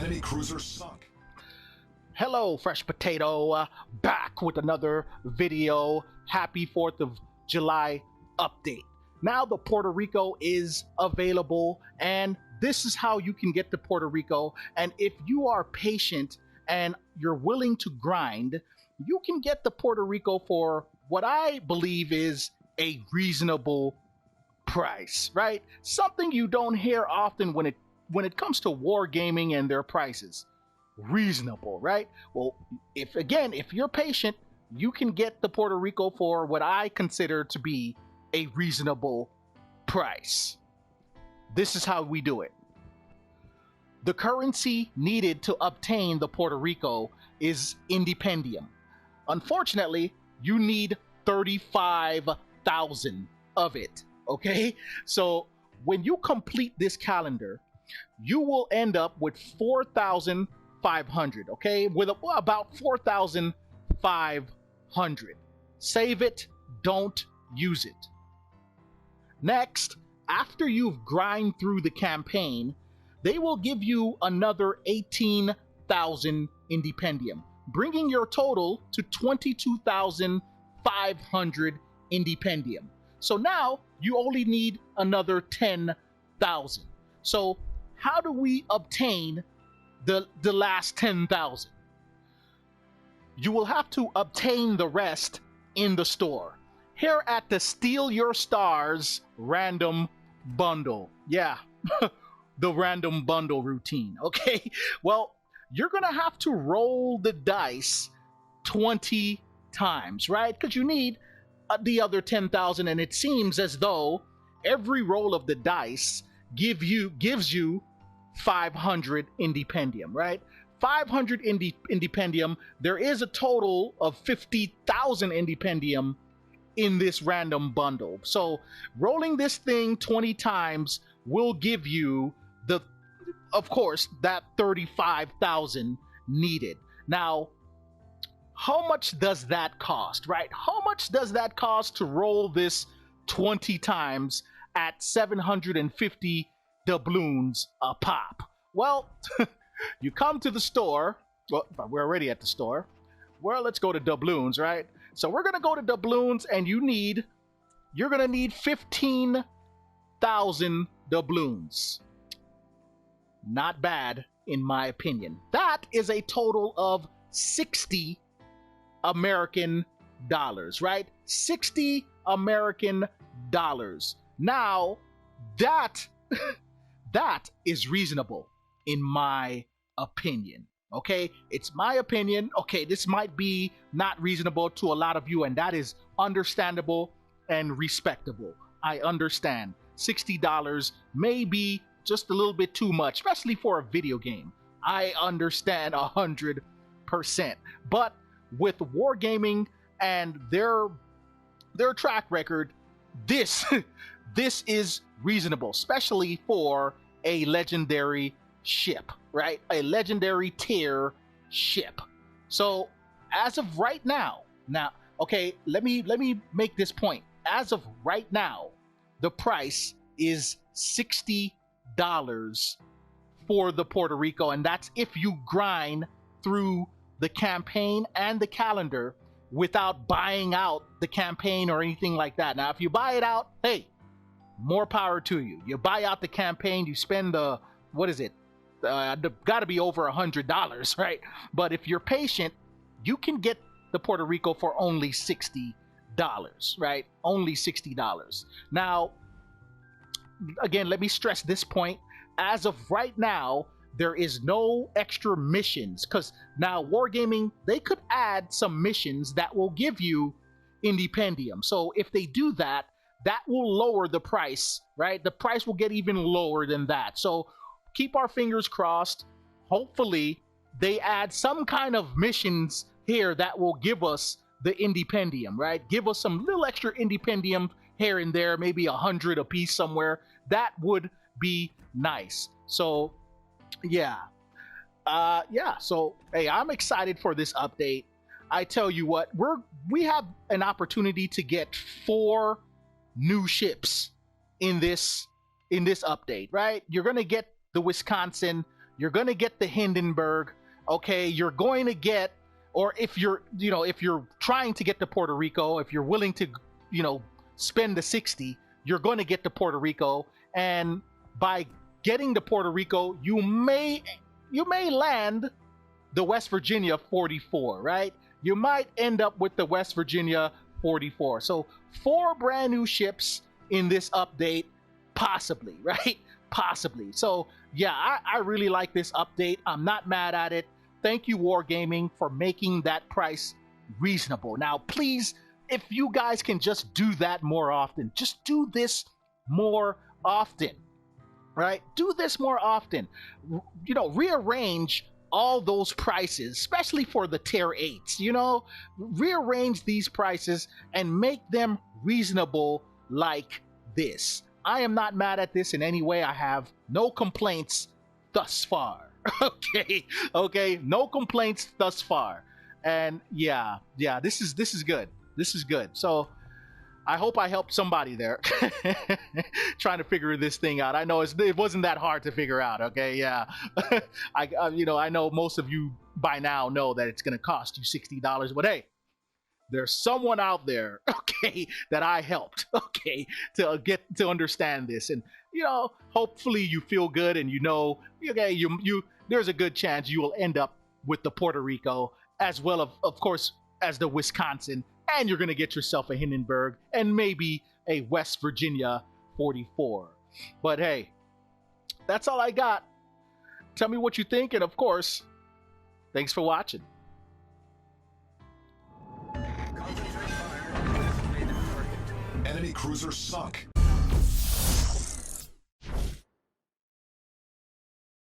Enemy cruiser sunk. Hello, Fresh Potato, back with another video. Happy 4th of July update. Now the Puerto Rico is available, and this is how you can get to Puerto Rico. And if you are patient and you're willing to grind, you can get the Puerto Rico for what I believe is a reasonable price, right? Something you don't hear often when it comes to wargaming and their prices. Reasonable, right? Well, if you're patient, you can get the Puerto Rico for what I consider to be a reasonable price. This is how we do it. The currency needed to obtain the Puerto Rico is Independium. Unfortunately, you need 35,000 of it, okay? So when you complete this calendar, you will end up with 4,500, okay? With about 4,500. Save it, don't use it. Next, after you've grind through the campaign, they will give you another 18,000 Independium, bringing your total to 22,500 Independium. So now you only need another 10,000. So how do we obtain the last 10,000? You will have to obtain the rest in the store. Here at the Steal Your Stars random bundle. Yeah, the random bundle routine, okay? Well, you're gonna have to roll the dice 20 times, right? Because you need the other 10,000, and it seems as though every roll of the dice gives you 500 Independium, right? 500 Independium. There is a total of 50,000 Independium in this random bundle. So rolling this thing 20 times will give you of course, that 35,000 needed. Now, how much does that cost, right? How much does that cost to roll this 20 times at 750 doubloons a pop? Well, you come to the store. Well, we're already at the store. Well, let's go to doubloons, right? So we're gonna go to doubloons, and you're gonna need 15,000 doubloons. Not bad, in my opinion. That is a total of 60 American dollars, right? 60 American dollars. Now, that is reasonable, in my opinion. Okay, it's my opinion. Okay, this might be not reasonable to a lot of you, and that is understandable and respectable. I understand. $60 may be just a little bit too much, especially for a video game. I understand 100%. But with wargaming and their track record, this is reasonable, especially for a legendary ship, right? A legendary tier ship. So as of right now, okay, let me make this point. As of right now, the price is $60 for the Puerto Rico, and that's if you grind through the campaign and the calendar without buying out the campaign or anything like that. Now, if you buy it out, hey, more power to you. You buy out the campaign, you spend what is it? Gotta be over $100, right? But if you're patient, you can get the Puerto Rico for only $60, right? Only $60. Now, again, let me stress this point. As of right now, there is no extra missions, because now wargaming, they could add some missions that will give you Independium. So if they do that, that will lower the price, right? The price will get even lower than that. So keep our fingers crossed. Hopefully they add some kind of missions here that will give us the Independium, right? Give us some little extra Independium here and there, maybe 100 a piece somewhere. That would be nice. So yeah, so hey, I'm excited for this update. I tell you what, we have an opportunity to get 4 new ships in this update, right? You're gonna get the Wisconsin, you're going to get the Hindenburg. Okay, you're going to get, or if you're, if you're trying to get to Puerto Rico, if you're willing to, spend the 60, you're going to get to Puerto Rico. And by getting to Puerto Rico, you may land the West Virginia 44, right? You might end up with the West Virginia 44. So 4 brand new ships in this update, possibly, right? Possibly. So yeah, I really like this update. I'm not mad at it. Thank you, Wargaming, for making that price reasonable. Now, please, if you guys can just do that more often, just do this more often, right? Do this more often. Rearrange all those prices, especially for the tier 8s, rearrange these prices and make them reasonable like this. I am not mad at this in any way. I have no complaints thus far. Okay, no complaints thus far. And yeah, this is good. This is good. So I hope I helped somebody there trying to figure this thing out. I know it wasn't that hard to figure out. Okay, yeah. I know most of you by now know that it's going to cost you $60, but hey, there's someone out there, okay, that I helped, okay, to get to understand this. And hopefully you feel good, and okay, you there's a good chance you will end up with the Puerto Rico as well, of course, as the Wisconsin, and you're going to get yourself a Hindenburg and maybe a West Virginia 44. But hey, that's all I got. Tell me what you think, and of course, thanks for watching. Enemy cruiser sunk.